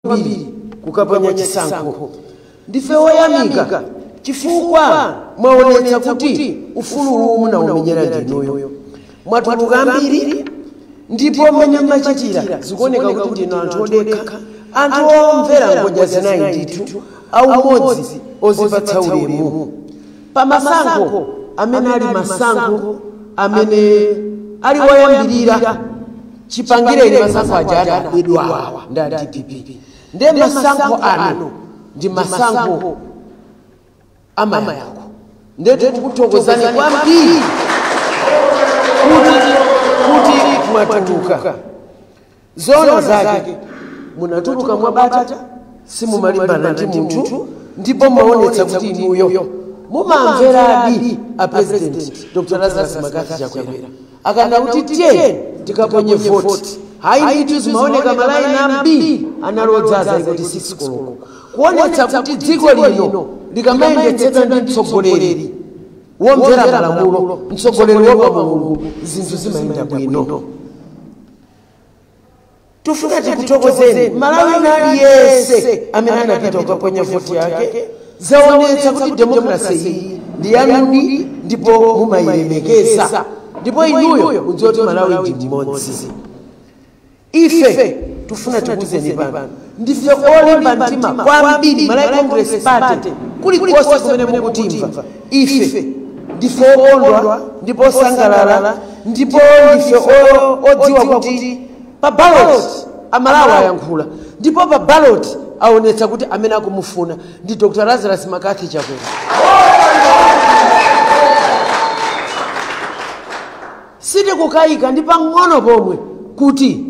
mbili kukaponya chisankho ndife oyamika chifukwa mwaonetsa kuti ufulu umuna umenyera ndinoyo mwatuluka mbiri ndipo mmene machitira zikuoneka kuti ino anthu odekha anthu omvera ngodya zinayi ndithu aumodzi ozipatsa ulemu pamasankho amene ali masankho amene ali woyambirira chipangire ili masankho ajana bidwawa nda DPP nde masankho ano ndi masankho ama yako nde tukuthokozani kwambiri kuti mwatuluka zona zake munatuluka mwabata simumalimbana ndi munthu ndipo mwaonetsa kuti inuyo mumamveradi a president Dr. Lazarus Makathi Chakwera akana kuti tiye tikaponye vote hayi ndithu zimaoneka malaini ambiri analodzaza kuti 6 koloko kuonetsa kuti dziko lino likamayendetsedwa ndi mtsogoleri womvera malamulo mtsogoleri wapamulungu zinthu zimayenda bwino. Tufuna tikuthokozeni Malawi aliyese amene anapita kukaponya vote yake zaonetsa kuti demokrasi iyi ndi yanuni ndipo mumayilemekeza ndipo inuyo mudziwa kuti Malawi ndi mmodzi. Ife tufuna tikuzeni pano ndife olemba mtima kwambiri Malawi Congress Party kuli konse kumene mukutimva ife ndife okondwa ndipo osangalala ndipo ndife odziwa kuti pa ballot amalawi ayankhula ndipo pa ballot aonetsa kuti amene akumufuna ndi Dr. Lazarus Makathi Chakwera. Siti kukayika ndi pang'ono pomwe kuti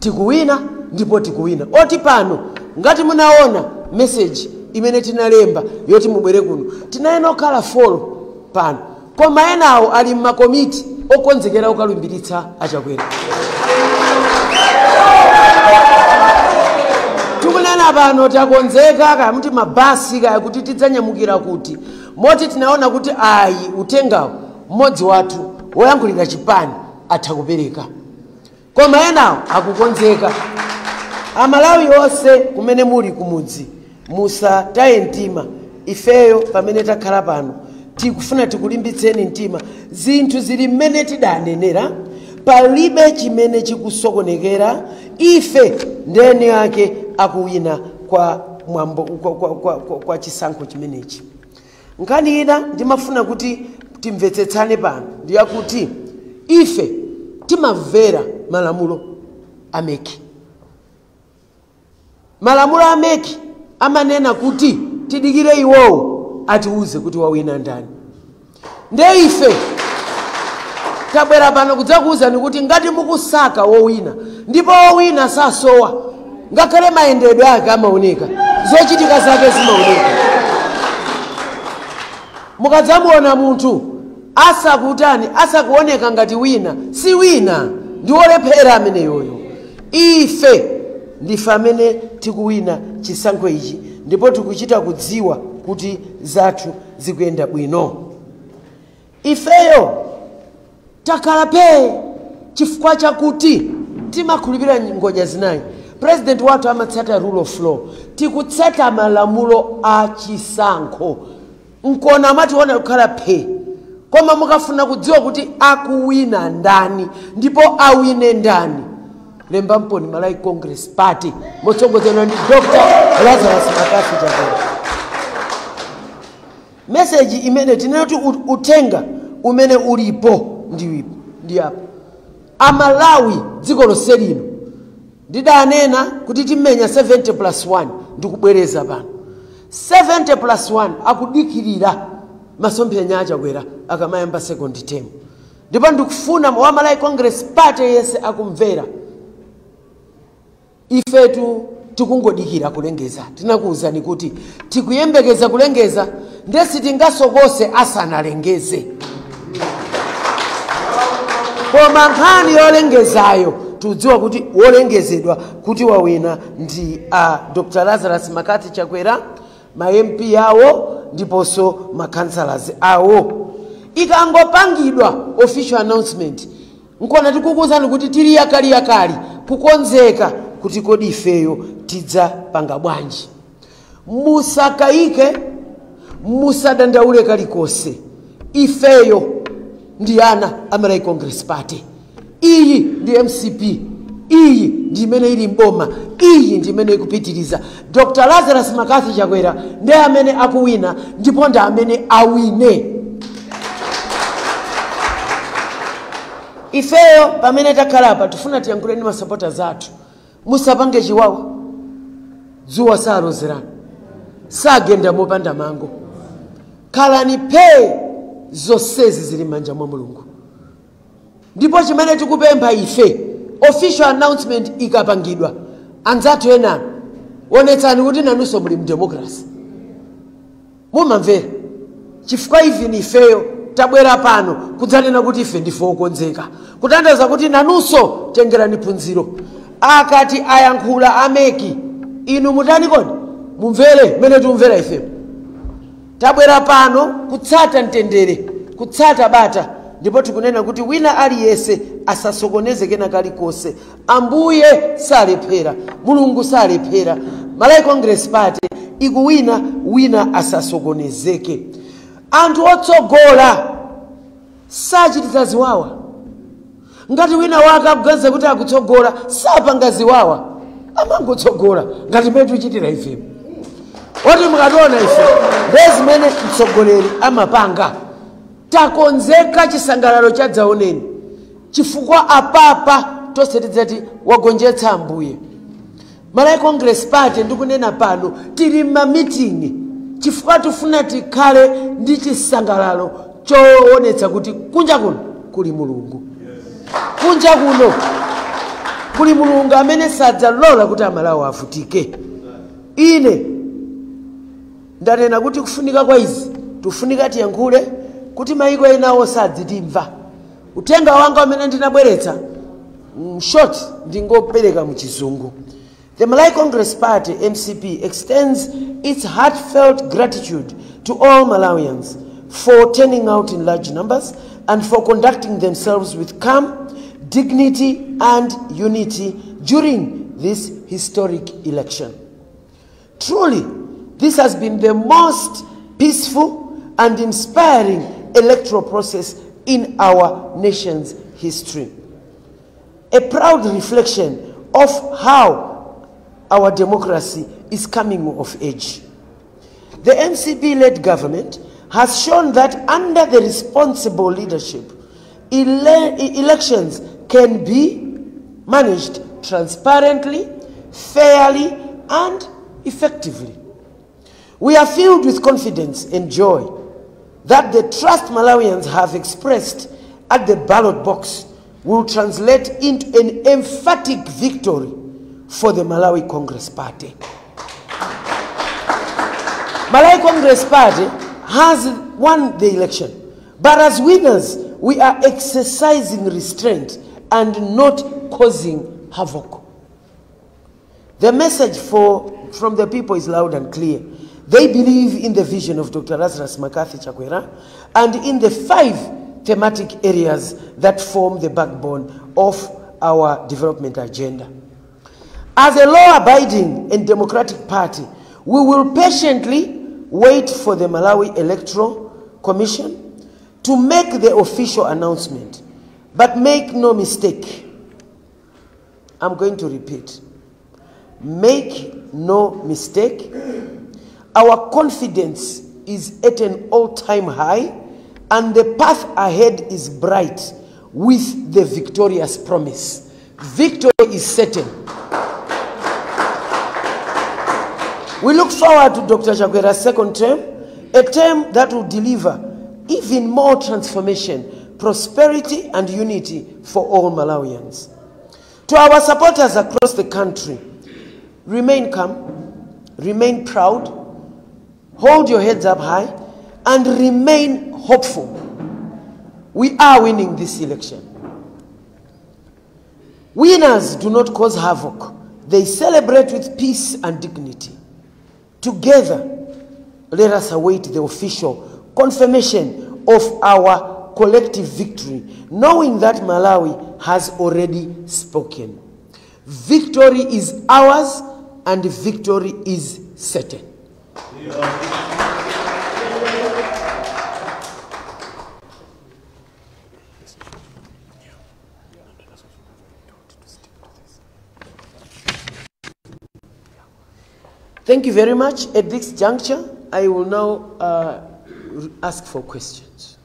tikuwina ndipo tikuwina. Oti pano ngati munaona message imene tinalemba yoti mubwere kuno tinayena okhala follow pano koma enawo ali makomiti okonzekera okalumbiritsa Achakwera. Tukunena pano takonzeka kaya muti mabasi kaya kuti tidzanyamukira kuti moti tinaona kuti ayi utengawo mmodzi wathu woyankhulira chipani atha kupereka koma enawo akukonzeka. Amalawi onse kumene muli kumudzi musataye mtima ifeyo pamene takhala pano tikufuna tikulimbitseni mtima zinthu zili mmene tidanenera palibe chimene chikusokonekera ife ndeni yake akuwina kwa mwambo kwa chisankho chimenechi. Nkhani ina ndimafuna kuti timvetsetsane pano ndiyakuti ife timamvera malamulo ameki. Malamulo ameki amanena kuti tidikire iwowo atiuze kuti wawina ndani. Nde ife tabwera pano kudzakuwuzani kuti ngati mukusaka wowina ndipo wowina sasowa ngakhale mayendedwe ake amaoneka zochitika zake zimaoneka. Mukadzamuona munthu asakutani asakuoneka ngati wina si wina ndi wolephera ameneyoyo. Ife ndife amene tikuwina chisankho ichi ndipo tikuchita kudziwa kuti zathu zikuyenda bwino. Ifeyo takhala pe chifukwa chakuti timakhulupirira ngodya zinayi. President wathu amatsata rule of law tikutsata malamulo a chisankho nkona amationa kukhala pe koma mukafuna kudziwa kuti akuwina ndani ndipo awine ndani lemba mponi Malawi Congress Party motsogozedwa ndi Dr. Lazarus Makathi Chakwera. Message imene tinati utenga umene ulipo ndi apo Amalawi dziko lonse lino ndidanena kuti timenya 70+1 ndikubwereza pano 70+1 akudikirira masomphenya Achakwera akamayamba second term ndipo ndikufuna wa Malawi Congress Party yese akumvera ifetu tikungodikira kulengeza. Tinakuwuzani kuti tikuyembekeza kulengeza ndesi tingasokose asanalengeze koma nkhani yolengezayo tudziwa kuti wolengezedwa kuti wawina ndi Dr. Lazarus Makathi Chakwera ma MP yawo ndiponso ma councillors awo. Ikangopangidwa official announcement nkona tikukuwuzani kuti tili yakali kukonzeka kuti kodi ifeyo tidza panga bwanji. Musakaike, musadandaule kalikose. Ifeyo ndi ana Malawi Congress Party. Iyi ndi MCP. Iyi ndi imene ili mboma. Iyi ndi imene ikupitiriza. Dr. Lazarus Makathi Chakwera ndi amene akuwina ndipo ndi amene awine. Ifeyo pamene takhalapa tifuna tiyankhule ndi supporters athu. Musapange chiwawa. Dzuwa salozerana. Sagenda mopanda mango. Khalani pe zonsezi zili m'manja mwa Mulungu. Ndipo chimene tikupempha ife, official announcement ikapangidwa, anzathu ena onetsani kuti nanunso muli mdemocracy. Mumamvera. Chifukwa even ifeyo tabwera pano kudzanena kuti ife ndife okonzeka. Kutanthauza kuti nanunso tengerani phunziro. Akati ayankhula ameki, inu mutani kodi? Mumvere mene tumvera ife. Tabwera pano kutsata mtendere, kutsata bata, ndipo tikunena kuti wina aliyese asasokoneze kena kalikose. Ambuye salephera, Mulungu salephera. Malawi Congress Party ikuwina, wina asasokonezeke. Anthu otsogola sachititsa ziwawa. Ngati wina wake akuganiza kuti akutsogola sapanga ziwawa, amangotsogola ngati mmene tichitira ife. Oti mukationa ife ndezimene mtsogoleri amapanga. Takonzeka chisangalalo chadzaoneni. Chifukwa apapa tonse tidzati wagonjetsa Ambuye. Malawi Congress Party ndikunena pano tili m'mamitingi chifukwa tifuna tikhale ndi chisangalalo choonetsa kuti kunja kuno kuli Mulungu. Kunja kuno kuli Mulungu amene sadzalola kuti Amalawi avutike. Ine ndanena kuti kufunika kwa izi tufunika tiyankhule kuti maiko enawo sadzitimva. Utenga wanga amene ndinabweretsa short ndingopereka mu chizungu. The Malawi Congress Party MCP extends its heartfelt gratitude to all Malawians for turning out in large numbers and for conducting themselves with calm, dignity and unity during this historic election. Truly, this has been the most peaceful and inspiring electoral process in our nation's history. A proud reflection of how our democracy is coming of age. The MCP-led government has shown that under the responsible leadership, elections can be managed transparently, fairly, and effectively. We are filled with confidence and joy that the trust Malawians have expressed at the ballot box will translate into an emphatic victory for the Malawi Congress Party. Malawi Congress Party has won the election, but as winners, we are exercising restraint and not causing havoc. The message from the people is loud and clear. They believe in the vision of Dr. Lazarus Makathi Chakwera and in the 5 thematic areas that form the backbone of our development agenda. As a law-abiding and democratic party, we will patiently wait for the Malawi Electoral Commission to make the official announcement. But make no mistake, I'm going to repeat, make no mistake, our confidence is at an all-time high and the path ahead is bright with the victorious promise. Victory is certain. We look forward to Dr. Chakwera's second term, a term that will deliver even more transformation, prosperity, and unity for all Malawians. To our supporters across the country, remain calm, remain proud, hold your heads up high, and remain hopeful. We are winning this election. Winners do not cause havoc. They celebrate with peace and dignity. Together, let us await the official confirmation of our collective victory, knowing that Malawi has already spoken. Victory is ours and victory is certain. Thank you very much. At this juncture, I will now ask for questions.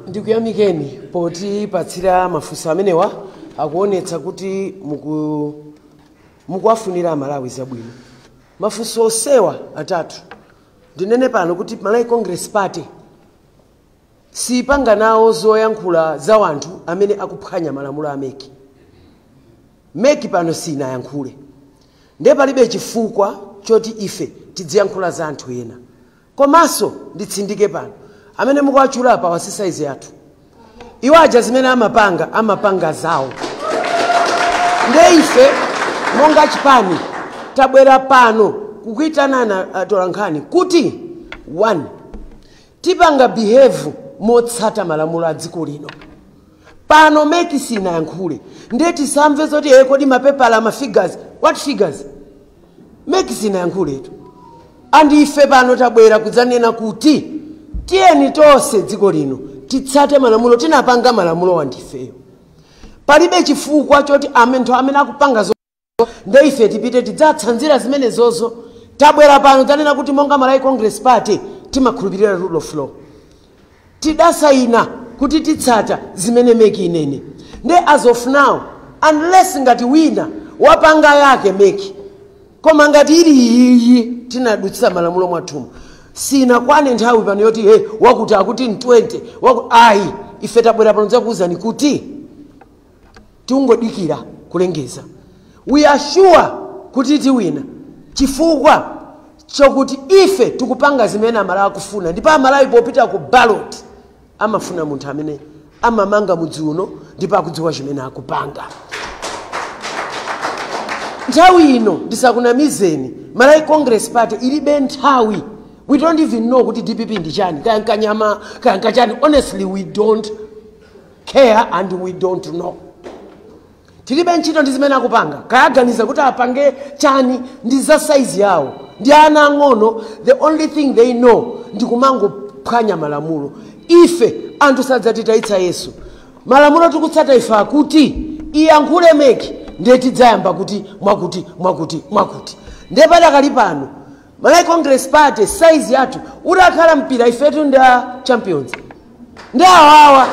Ndikuyamikeni poti patsira mafunso amenewa akuonetsa kuti mukuwafunira Malawi zabwino. Mafunso osewa atatu ndinene pano kuti Malawi Congress Party sipanga nawo zoyankhula za wanthu amene akuphwanya malamulo a meki. Meki pano sinayankhule. Nde palibe chifukwa choti ife tidziyankhula za anthu ena. Komanso nditsindike pano amene mukuwachula pa wasisaizi yathu. Iwo aja zimene amapanga zawo. Nde ife monga chipani tabwera pano kukuitanana atolankhani kuti 1 tipanga behave motsata malamulo a dziko lino. Pano meki sinayankhule. Nde tisamve zoti kodi mapepala ma figures. What figures? Meki sinayankhuletu. Andi ife pano tabwera kudzanena kuti tiyeni tonse dziko lino titsate malamulo, tinapanga malamulo wandifeyo. Palibe chifukwa choti anthu amene akupanga zo nde ife tipite tidzatsanzira zimene zozo. Tabwera pano tanena kuti monga Malawi Congress Party timakhulupirira rule of law. Tidasayina kuti titsata zimene meki inene. Nde as of now, unless ngati wina wapanga yake meki, koma ngati ili iyi tinadutsa malamulo mwathumu, sina kwane nthawi pano yoti wakuti akuti 20 ayi ife tabwera pano zakuuzani kuti tungodikira kulengeza. We are sure kuti tiwina chifukwa chokuti ife tikupanga zimene amalawi akufuna ndipo amalawi popita ku ballot amafuna munthu amene amamanga mudzi uno ndipo akudziwa chimene akupanga. Nthawi ino ndisakunamizeni Malawi Congress Party ilibe nthawi. We don't even know kuti DPP ndi chani, kaya nkanyama, kaya nkachani. Honestly, we don't care and we don't know. Tilibe ntchito ndi zimene akupanga, kaya aganiza kuti apange chani ndi za size yawo. Ndi ana ang'ono, the only thing they know ndi kumangophwanya malamulo. Ife anthu sadzatitayitsa Yesu. Malamulo tikutsata ife akuti iyankhule meki ndiye tidzayamba kuti mwakuti. Ndiye padakali pano Malawi Congress Party size yathu udakhala mpira ifetu nda champions. Ndi awawa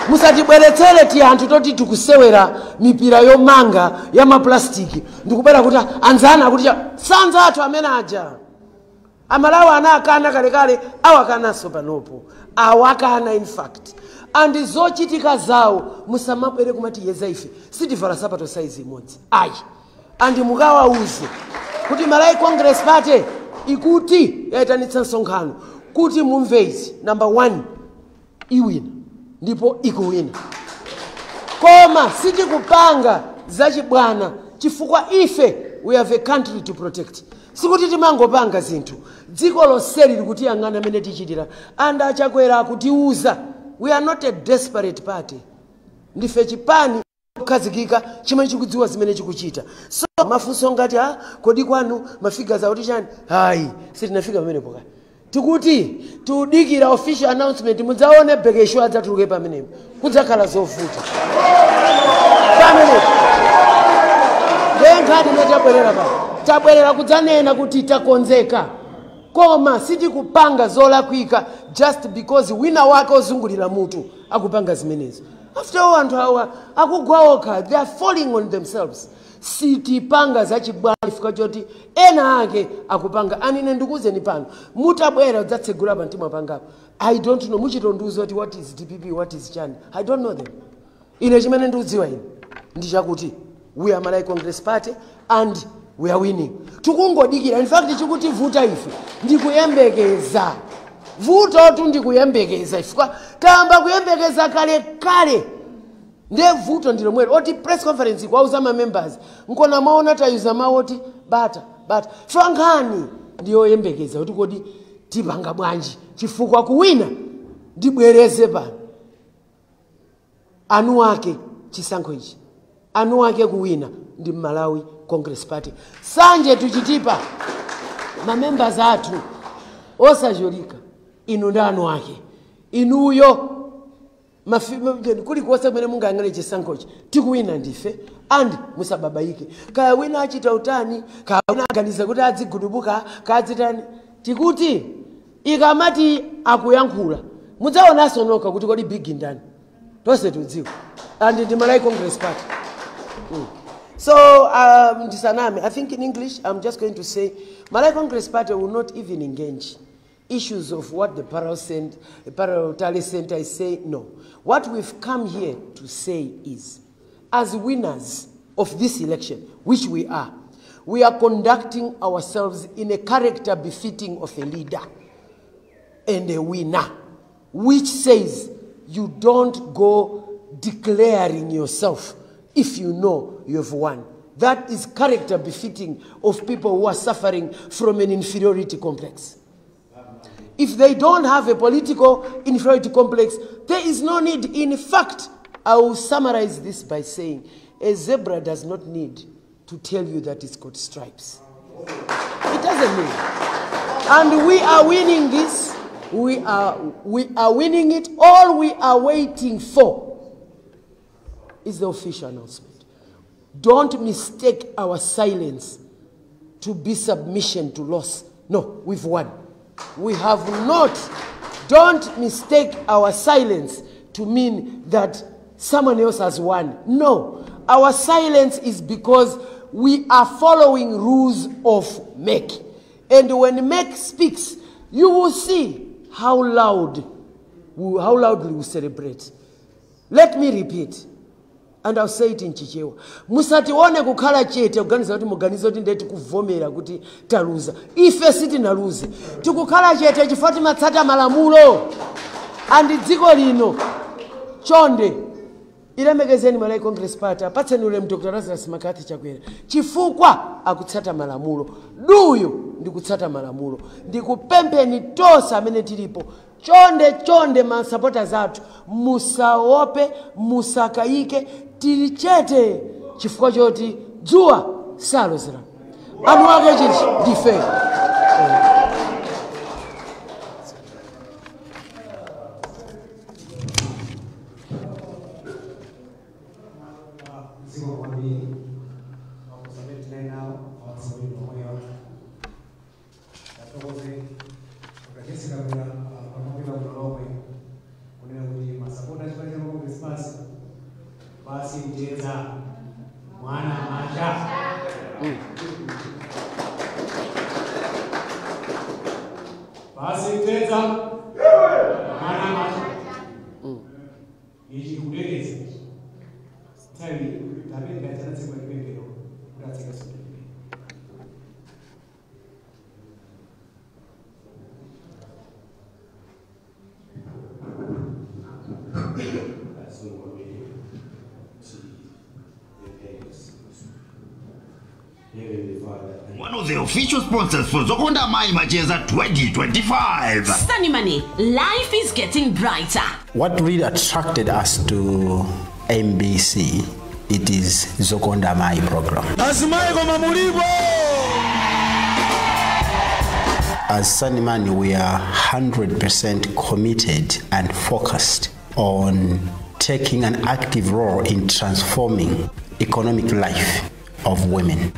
musatibweretsere ti anthu toti tikusewera mipira yomanga ya maplastiki ndikubera kuti anzana kuti sanza athu amene aja amalawi anakana kalekale awakanaso panopo awakana in fact and zochitika zawo musamabwere kumati yeza ife sitivala sapato size imodzi ayi andi mukawauze kuti Malawi Congress Party ikuti yaitanitsa msonkhano kuti mumve izi. Number 1 iwina ndipo ikuwina koma sitikupanga zachibwana chifukwa ife we have a country to protect. Sikuti timangopanga zinthu dziko lonseli likuti yang'ana amene tichitira anda achakwera akutiuza. We are not a desperate party. Ndife chipani kukhazikika chimene chikudziwa zimene chikuchita. So mafunso ngati kodi kwanu mafika za kuti chani hayi sitinafika pamene pokati tikuti tudikira official announcement mudzaone bekesho adzatuluke pamenepo kudzakhala zovuta pamene ndenkhati netabwerera pa tabwerera kudzanena kuti takonzeka koma sitikupanga zolakwika just because wina wake ozungulira mutu akupanga zimenezo. After all anthu awa akugwa okha, they are falling on themselves. Sitipanga zachibwana chifukwa choti ena ake akupanga anine ndikuzeni pano mutabwera udzatsegula pa mtima pangapo. I don't know muchitonduzo kuti what is DPP, what is chani. I don't know them. Ine chimene ndikudziwa ine ndi chakuti we are Malawi Congress Party and we are winning. Tikungodikira in fact chikuti vuta ife ndikuyembekeza. Vuto tu ndikuyembekeza ifika tamba kuyembekeza kale ndiye vuto ndilo mwere oti press conference kwauza ma members nkona maona tayuza mawoti bata frankani ndiyo yembekeza kuti kodi tipanga bwanji chifukwa kuwina ndibwereze pano anu wake chisankho ichi anu wake kuwina ndi Malawi Congress Party. Sanje tuchitipa ma members athu osajolika inu ndanu wake inuyo kuli kuwasa mwene munga angane chisankhochi tikuwina ndife and musababaike kaya wina achita utani kaya wina aganiza kuti adzigudubuka kadzitani tikuti ikamati akuyankhula mudzaonanso nokha kuti kodi big ndani tonse tudziwa and ndi Malawi Congress Party. So ndisaname, I think in English I'm just going to say Malawi Congress Party will not even engage issues of what the Parallel Center is saying. No. What we've come here to say is, as winners of this election, which we are conducting ourselves in a character befitting of a leader and a winner, which says you don't go declaring yourself if you know you have won. That is character befitting of people who are suffering from an inferiority complex. If they don't have a political inferiority complex, there is no need. In fact, I will summarize this by saying, a zebra does not need to tell you that it's got stripes. It doesn't need. And we are winning this. We are winning it. All we are waiting for is the official announcement. Don't mistake our silence to be submission to loss. No, we've won. We have not. Don't mistake our silence to mean that someone else has won. No. Our silence is because we are following rules of MEC. And when MEC speaks, you will see how loudly we celebrate. Let me repeat. and I'll say it in Chichewa. Musatione kukhala chete kuganiza kuti muganiza kuti ndeti kuvomera kuti taluza. Ife sitinaluze. Tikukhala chete chifukwa timatsata malamulo. Andi dziko lino chonde ilemekezeni Malawi Congress Party apatseni ulemu Dr. Lazarus Makathi Chakwera chifukwa akutsata malamulo. Duyo ndikutsata malamulo. Ndikupempeni tosa amene tilipo. Chonde ma supporters athu musaope musakayike tili chete chifukwa choti dzuwa salozera. Anu wake chiti ndife. One of the official sponsors for Zokonda Mai Macheza 2025. Sunny Money, life is getting brighter. What really attracted us to MBC, it is Zokonda Mai program. As Sunny Money, we are 100% committed and focused on taking an active role in transforming economic life of women.